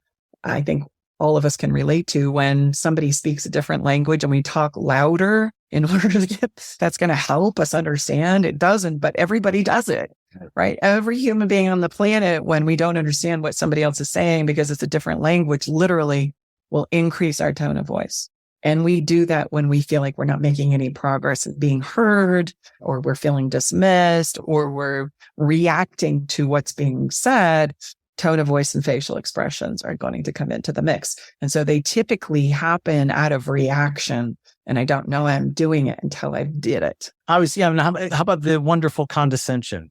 I think all of us can relate to when somebody speaks a different language and we talk louder in order to get, that's going to help us understand. It doesn't, but everybody does it, right? Every human being on the planet, when we don't understand what somebody else is saying because it's a different language, literally will increase our tone of voice. And we do that when we feel like we're not making any progress in being heard, or we're feeling dismissed, or we're reacting to what's being said. Tone of voice and facial expressions are going to come into the mix. And so they typically happen out of reaction. And I don't know I'm doing it until I did it. Obviously, how about the wonderful condescension?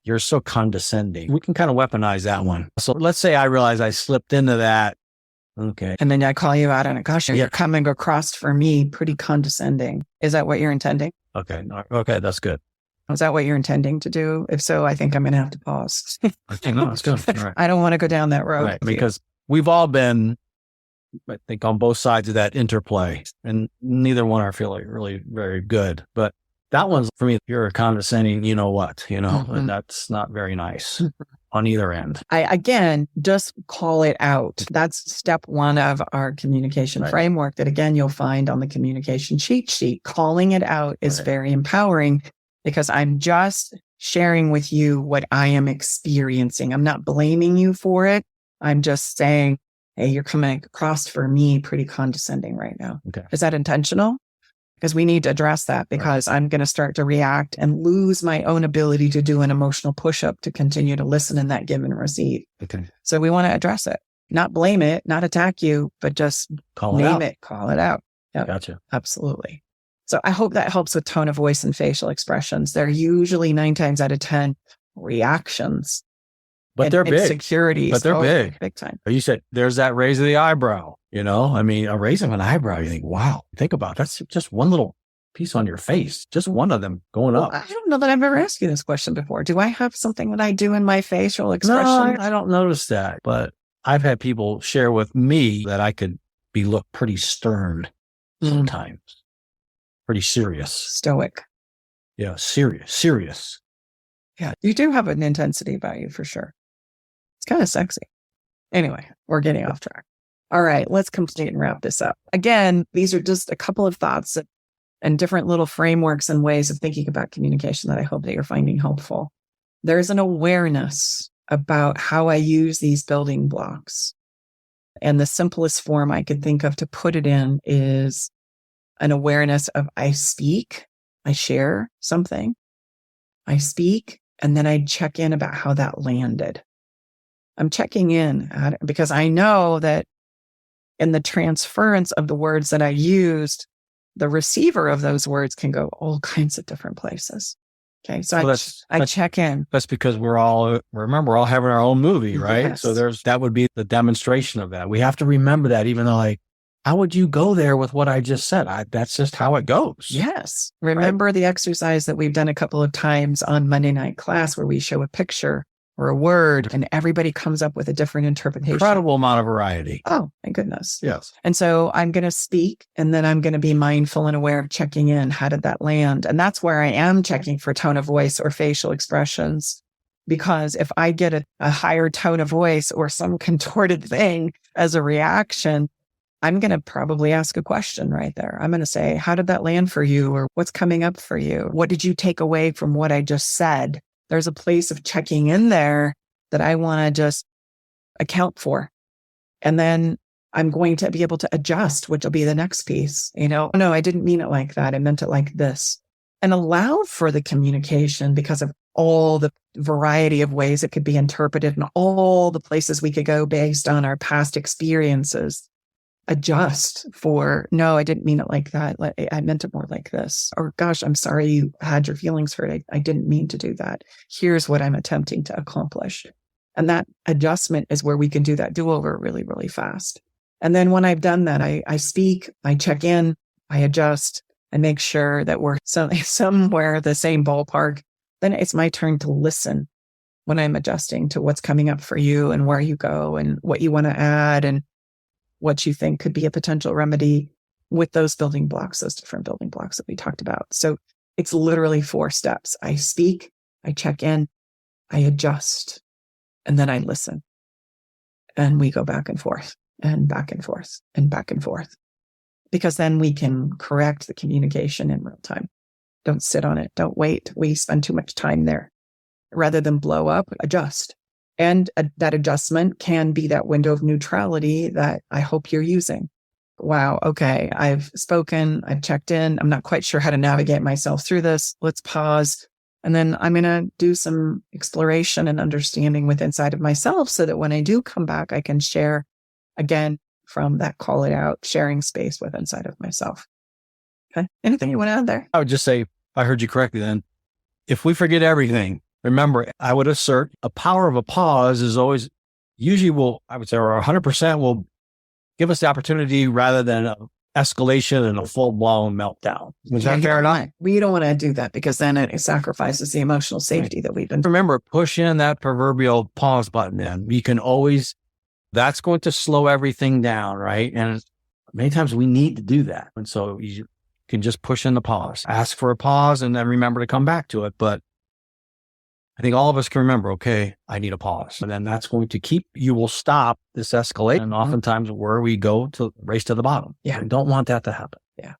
You're so condescending. We can kind of weaponize that one. So let's say I realize I slipped into that. Okay. And then I call you out on it. Gosh, you're coming across for me pretty condescending. Is that what you're intending? Okay. Okay. That's good. Is that what you're intending to do? If so, I think I'm going to have to pause. Okay, no, it's good. All right. I don't want to go down that road. Right, because we've all been, I think, on both sides of that interplay, and neither one are feeling really very good. But that one's, for me, you're a condescending, you know what, and that's not very nice on either end. Again, just call it out. That's step one of our communication framework that, again, you'll find on the communication cheat sheet. Calling it out is very empowering, because I'm just sharing with you what I am experiencing. I'm not blaming you for it. I'm just saying, hey, you're coming across for me pretty condescending right now. Okay. Is that intentional? Because we need to address that, because I'm going to start to react and lose my own ability to do an emotional push-up to continue to listen in that give and receive. Okay. So we want to address it, not blame it, not attack you, but just name it, call it out. Yep. Gotcha. Absolutely. So I hope that helps with tone of voice and facial expressions. They're usually 9 times out of 10 reactions. But they're big. Insecurities. But they're big. Big time. You said there's that raise of the eyebrow, I mean, a raise of an eyebrow, you think, wow, think about it. That's just one little piece on your face. Just one of them going up. I don't know that I've ever asked you this question before. Do I have something that I do in my facial expression? No, I don't notice that. But I've had people share with me that I could be looked pretty stern sometimes. Pretty serious. Stoic. Yeah. Serious. Yeah, you do have an intensity about you for sure. It's kind of sexy. Anyway, we're getting off track. All right, let's complete and wrap this up. Again, these are just a couple of thoughts and different little frameworks and ways of thinking about communication that I hope that you're finding helpful. There's an awareness about how I use these building blocks. And the simplest form I could think of to put it in is an awareness of I speak, I share something, I speak, and then I check in about how that landed. I'm checking in because I know that in the transference of the words that I used, the receiver of those words can go all kinds of different places. Okay. So I check in. That's because we're all having our own movie, right? Yes. So that would be the demonstration of that. We have to remember that, even though how would you go there with what I just said? That's just how it goes. Yes. Remember the exercise that we've done a couple of times on Monday night class where we show a picture or a word and everybody comes up with a different interpretation. Incredible amount of variety. Oh, my goodness. Yes. And so I'm going to speak and then I'm going to be mindful and aware of checking in. How did that land? And that's where I am checking for tone of voice or facial expressions. Because if I get a higher tone of voice or some contorted thing as a reaction, I'm going to probably ask a question right there. I'm going to say, how did that land for you? Or what's coming up for you? What did you take away from what I just said? There's a place of checking in there that I want to just account for. And then I'm going to be able to adjust, which will be the next piece. No, I didn't mean it like that. I meant it like this. And allow for the communication because of all the variety of ways it could be interpreted and all the places we could go based on our past experiences. Adjust for, no, I didn't mean it like that. I meant it more like this. Or, gosh, I'm sorry you had your feelings hurt. I didn't mean to do that. Here's what I'm attempting to accomplish. And that adjustment is where we can do that do-over really, really fast. And then when I've done that, I speak, I check in, I adjust, I make sure that we're somewhere the same ballpark. Then it's my turn to listen when I'm adjusting to what's coming up for you and where you go and what you want to add and what you think could be a potential remedy with those building blocks, those different building blocks that we talked about. So it's literally 4 steps. I speak, I check in, I adjust, and then I listen. And we go back and forth and back and forth and back and forth. Because then we can correct the communication in real time. Don't sit on it. Don't wait. We spend too much time there. Rather than blow up, adjust. And that adjustment can be that window of neutrality that I hope you're using. Wow, okay, I've spoken, I've checked in. I'm not quite sure how to navigate myself through this. Let's pause. And then I'm going to do some exploration and understanding with inside of myself so that when I do come back, I can share again from that call it out, sharing space with inside of myself. Okay, anything you want to add there? I would just say, if I heard you correctly then, if we forget everything, remember, I would assert a power of a pause is always, usually I would say, or 100% will give us the opportunity rather than an escalation and a full-blown meltdown. Was that fair enough? We don't want to do that because then it sacrifices the emotional safety that we've been. Remember, push in that proverbial pause button in. You can always, that's going to slow everything down, right? And many times we need to do that. And so you can just push in the pause, ask for a pause, and then remember to come back to it. But I think all of us can remember, okay, I need a pause. And then that's going to you will stop this escalation. And oftentimes where we go to race to the bottom. Yeah. We don't want that to happen. Yeah.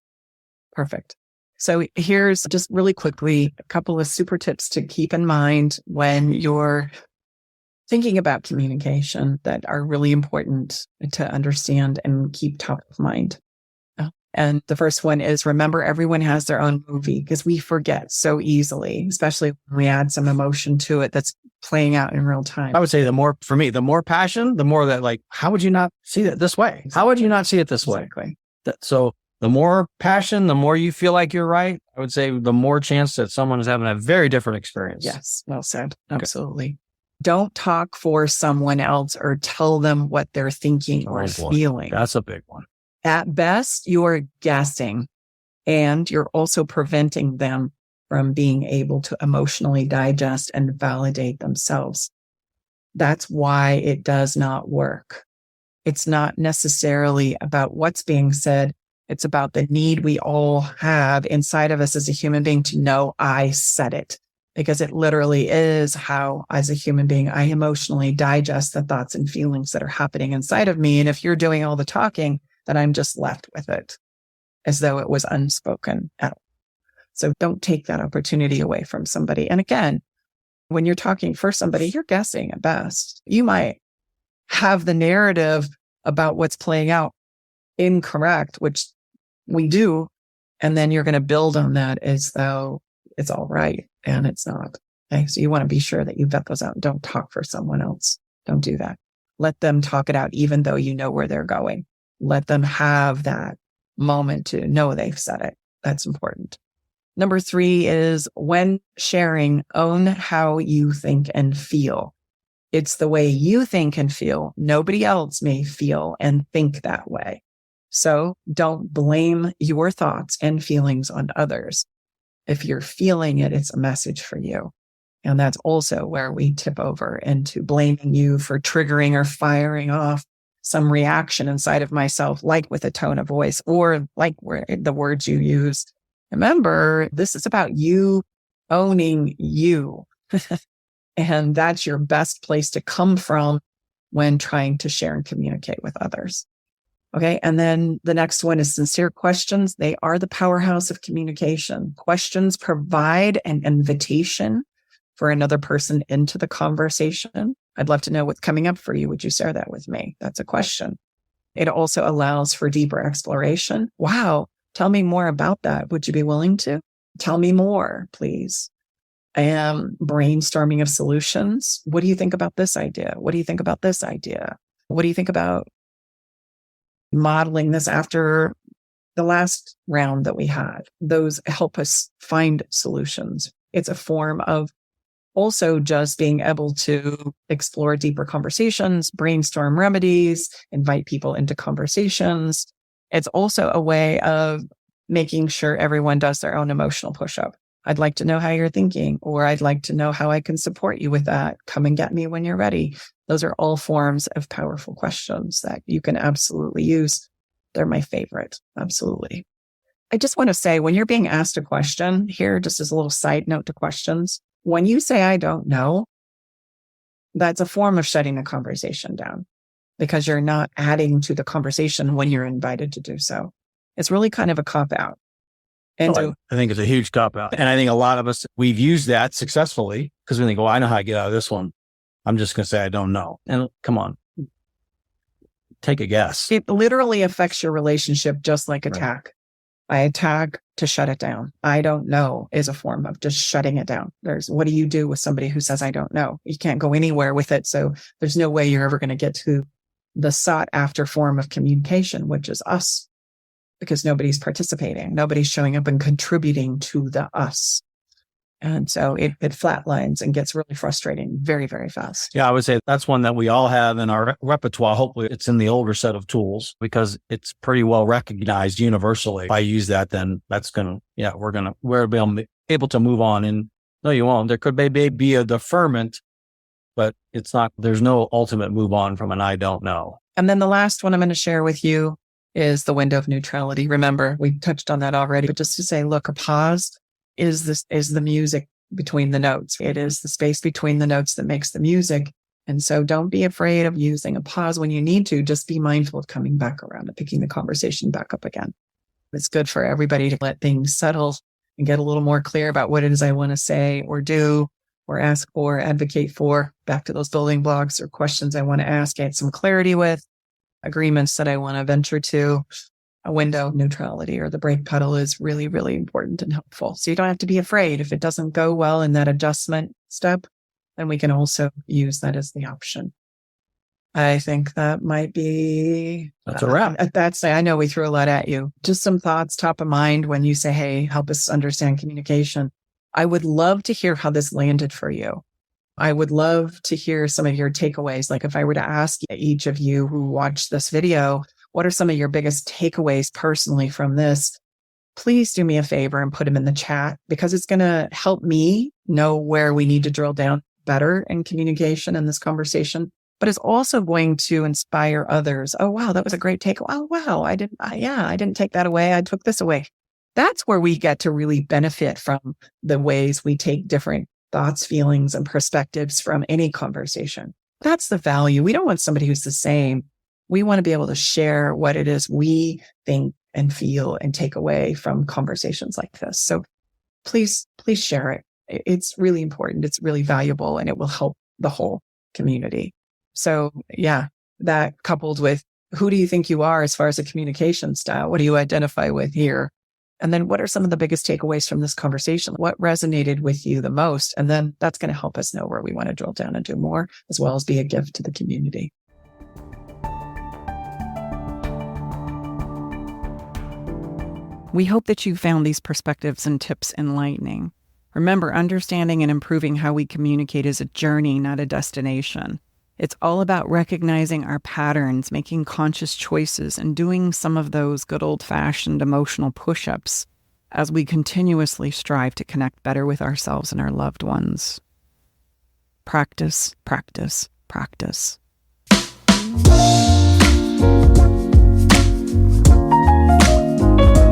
Perfect. So here's just really quickly a couple of super tips to keep in mind when you're thinking about communication that are really important to understand and keep top of mind. And the first one is remember everyone has their own movie because we forget so easily, especially when we add some emotion to it that's playing out in real time. I would say the more passion, the more that how would you not see it this way? How would you not see it this way? Exactly. So the more passion, the more you feel like you're right, I would say the more chance that someone is having a very different experience. Yes. Well said. Absolutely. Don't talk for someone else or tell them what they're thinking or feeling. That's a big one. At best, you're guessing and you're also preventing them from being able to emotionally digest and validate themselves. That's why it does not work. It's not necessarily about what's being said. It's about the need we all have inside of us as a human being to know I said it, because it literally is how, as a human being, I emotionally digest the thoughts and feelings that are happening inside of me. And if you're doing all the talking, then I'm just left with it as though it was unspoken at all. So don't take that opportunity away from somebody. And again, when you're talking for somebody, you're guessing at best. You might have the narrative about what's playing out incorrect, which we do. And then you're going to build on that as though it's all right. And it's not. Okay. So you want to be sure that you vet those out. Don't talk for someone else. Don't do that. Let them talk it out, even though you know where they're going. Let them have that moment to know they've said it. That's important. Number 3 is when sharing, own how you think and feel. It's the way you think and feel. Nobody else may feel and think that way. So don't blame your thoughts and feelings on others. If you're feeling it, it's a message for you. And that's also where we tip over into blaming you for triggering or firing off some reaction inside of myself, like with a tone of voice or like the words you used. Remember, this is about you owning you. And that's your best place to come from when trying to share and communicate with others. Okay. And then the next one is sincere questions. They are the powerhouse of communication. Questions provide an invitation for another person into the conversation. I'd love to know what's coming up for you. Would you share that with me? That's a question. It also allows for deeper exploration. Wow. Tell me more about that. Would you be willing to? Tell me more, please. Brainstorming of solutions. What do you think about this idea? What do you think about this idea? What do you think about modeling this after the last round that we had? Those help us find solutions. It's a form of also just being able to explore deeper conversations, brainstorm remedies, invite people into conversations. It's also a way of making sure everyone does their own emotional push-up. I'd like to know how you're thinking, or I'd like to know how I can support you with that. Come and get me when you're ready. Those are all forms of powerful questions that you can absolutely use. They're my favorite. Absolutely. I just want to say, when you're being asked a question here, just as a little side note to questions, when you say, I don't know, that's a form of shutting the conversation down because you're not adding to the conversation when you're invited to do so. It's really kind of a cop-out. And I think it's a huge cop-out. And I think a lot of us, we've used that successfully because we think, well, I know how to get out of this one. I'm just going to say, I don't know. And come on, take a guess. It literally affects your relationship just like attack. I attack to shut it down. I don't know is a form of just shutting it down. What do you do with somebody who says, I don't know? You can't go anywhere with it. So there's no way you're ever going to get to the sought after form of communication, which is us, because nobody's participating. Nobody's showing up and contributing to the us. And so it flatlines and gets really frustrating very, very fast. Yeah, I would say that's one that we all have in our repertoire. Hopefully it's in the older set of tools because it's pretty well recognized universally. If I use that, then that's we're able to move on. And no, you won't. There could be a deferment, but it's not, there's no ultimate move on from an I don't know. And then the last one I'm going to share with you is the window of neutrality. Remember, we touched on that already, but just to say, look, a pause is the music between the notes. It is the space between the notes that makes the music. And so don't be afraid of using a pause when you need to. Just be mindful of coming back around and picking the conversation back up again. It's good for everybody to let things settle and get a little more clear about what it is I want to say or do or ask for, advocate for, back to those building blocks or questions I want to ask, get some clarity with, agreements that I want to venture to. A window of neutrality or the brake pedal is really, really important and helpful. So you don't have to be afraid. If it doesn't go well in that adjustment step, then we can also use that as the option. I think that might be... That's a wrap. I know we threw a lot at you. Just some thoughts top of mind when you say, hey, help us understand communication. I would love to hear how this landed for you. I would love to hear some of your takeaways. Like if I were to ask each of you who watched this video, what are some of your biggest takeaways personally from this? Please do me a favor and put them in the chat because it's going to help me know where we need to drill down better in communication in this conversation. but it's also going to inspire others. Oh, wow, that was a great take. Oh, wow, I didn't take that away. I took this away. That's where we get to really benefit from the ways we take different thoughts, feelings, and perspectives from any conversation. That's the value. We don't want somebody who's the same. We want to be able to share what it is we think and feel and take away from conversations like this. So please share it. It's really important. It's really valuable, and it will help the whole community. So yeah, that coupled with who do you think you are as far as a communication style? What do you identify with here? And then what are some of the biggest takeaways from this conversation? What resonated with you the most? And then that's going to help us know where we want to drill down and do more, as well as be a gift to the community. We hope that you found these perspectives and tips enlightening. Remember, understanding and improving how we communicate is a journey, not a destination. It's all about recognizing our patterns, making conscious choices, and doing some of those good old-fashioned emotional push-ups as we continuously strive to connect better with ourselves and our loved ones. Practice, practice, practice.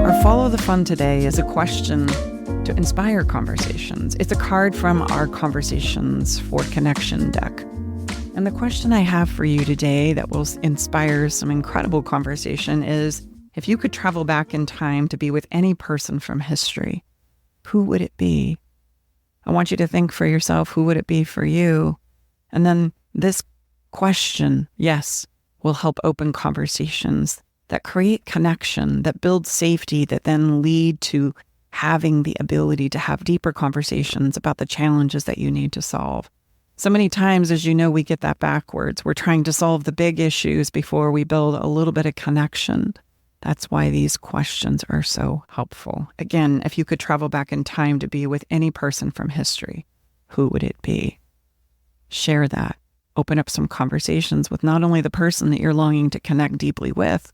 Our Follow the Fun today is a question to inspire conversations. It's a card from our Conversations for Connection deck. And the question I have for you today that will inspire some incredible conversation is, if you could travel back in time to be with any person from history, who would it be? I want you to think for yourself, who would it be for you? And then this question, yes, will help open conversations that create connection, that build safety, that then lead to having the ability to have deeper conversations about the challenges that you need to solve. So many times, as you know, we get that backwards. We're trying to solve the big issues before we build a little bit of connection. That's why these questions are so helpful. Again, if you could travel back in time to be with any person from history, who would it be? Share that. Open up some conversations with not only the person that you're longing to connect deeply with,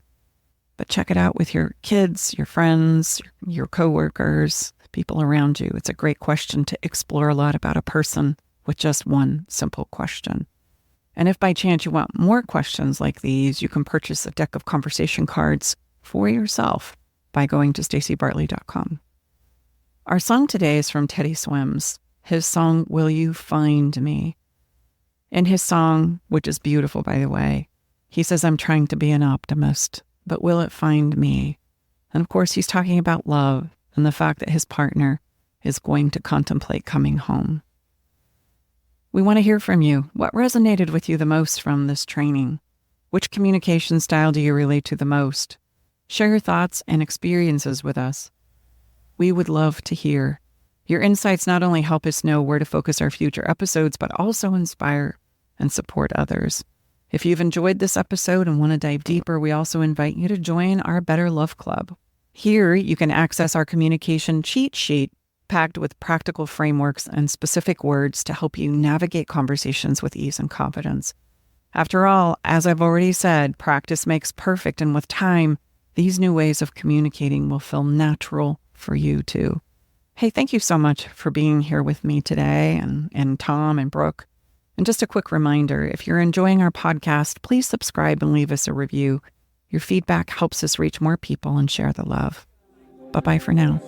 but check it out with your kids, your friends, your coworkers, people around you. It's a great question to explore a lot about a person with just one simple question. And if by chance you want more questions like these, you can purchase a deck of conversation cards for yourself by going to stacibartley.com. Our song today is from Teddy Swims. His song, Will You Find Me? In his song, which is beautiful, by the way, he says, I'm trying to be an optimist, but will it find me? And of course, he's talking about love and the fact that his partner is going to contemplate coming home. We want to hear from you. What resonated with you the most from this training? Which communication style do you relate to the most? Share your thoughts and experiences with us. We would love to hear. Your insights not only help us know where to focus our future episodes, but also inspire and support others. If you've enjoyed this episode and want to dive deeper, we also invite you to join our Better Love Club. Here, you can access our communication cheat sheet packed with practical frameworks and specific words to help you navigate conversations with ease and confidence. After all, as I've already said, practice makes perfect, and with time, these new ways of communicating will feel natural for you too. Hey, thank you so much for being here with me today, and Tom and Brooke. And just a quick reminder, if you're enjoying our podcast, please subscribe and leave us a review. Your feedback helps us reach more people and share the love. Bye-bye for now.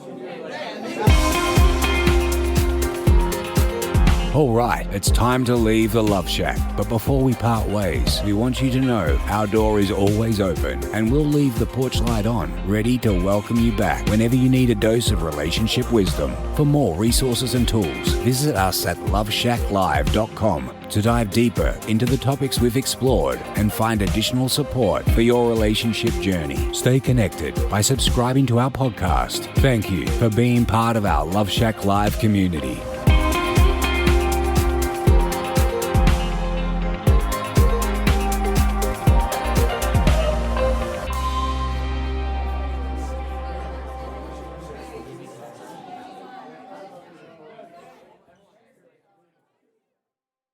All right, it's time to leave the Love Shack. But before we part ways, we want you to know our door is always open, and we'll leave the porch light on, ready to welcome you back whenever you need a dose of relationship wisdom. For more resources and tools, visit us at loveshacklive.com to dive deeper into the topics we've explored and find additional support for your relationship journey. Stay connected by subscribing to our podcast. Thank you for being part of our Love Shack Live community.